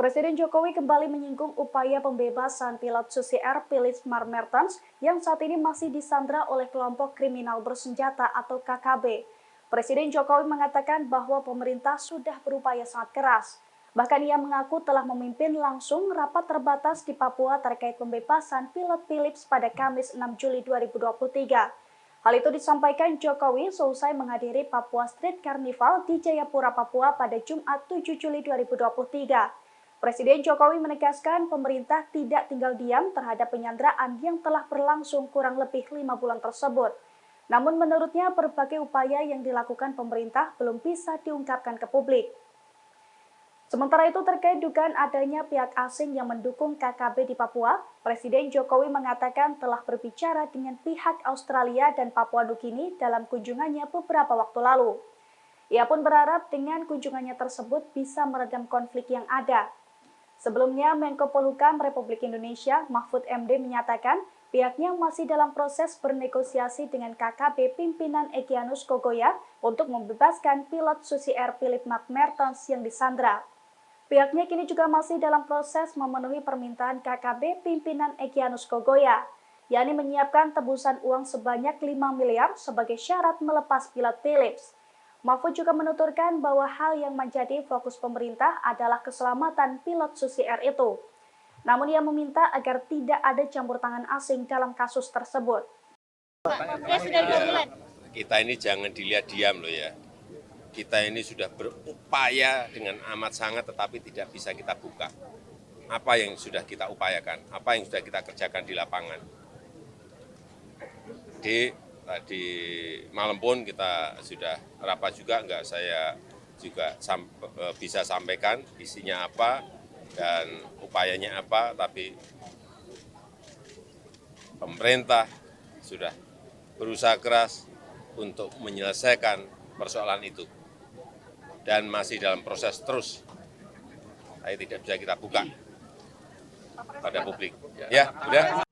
Presiden Jokowi kembali menyinggung upaya pembebasan pilot Susi Air Philip Mertens yang saat ini masih disandra oleh kelompok kriminal bersenjata atau KKB. Presiden Jokowi mengatakan bahwa pemerintah sudah berupaya sangat keras. Bahkan ia mengaku telah memimpin langsung rapat terbatas di Papua terkait pembebasan pilot Philips pada Kamis 6 Juli 2023. Hal itu disampaikan Jokowi seusai menghadiri Papua Street Carnival di Jayapura, Papua pada Jumat 7 Juli 2023. Presiden Jokowi menegaskan pemerintah tidak tinggal diam terhadap penyanderaan yang telah berlangsung kurang lebih 5 bulan tersebut. Namun menurutnya berbagai upaya yang dilakukan pemerintah belum bisa diungkapkan ke publik. Sementara itu terkait dugaan adanya pihak asing yang mendukung KKB di Papua, Presiden Jokowi mengatakan telah berbicara dengan pihak Australia dan Papua Nugini dalam kunjungannya beberapa waktu lalu. Ia pun berharap dengan kunjungannya tersebut bisa meredam konflik yang ada. Sebelumnya, Menko Polhukam Republik Indonesia, Mahfud MD menyatakan pihaknya masih dalam proses bernegosiasi dengan KKB pimpinan Egyanus Kogoya untuk membebaskan pilot Susi Air Philip Mertens yang disandra. Pihaknya kini juga masih dalam proses memenuhi permintaan KKB pimpinan Egyanus Kogoya, yakni menyiapkan tebusan uang sebanyak 5 miliar sebagai syarat melepas pilot Philips. Mahfud juga menuturkan bahwa hal yang menjadi fokus pemerintah adalah keselamatan pilot Susi Air itu. Namun ia meminta agar tidak ada campur tangan asing dalam kasus tersebut. Kita ini jangan dilihat diam loh ya. Kita ini sudah berupaya dengan amat sangat tetapi tidak bisa kita buka. Apa yang sudah kita upayakan, apa yang sudah kita kerjakan di lapangan. Tadi malam pun kita sudah rapat juga, enggak saya juga bisa sampaikan isinya apa dan upayanya apa, tapi pemerintah sudah berusaha keras untuk menyelesaikan persoalan itu dan masih dalam proses terus. Tapi tidak bisa kita buka pada publik. Ya, udah.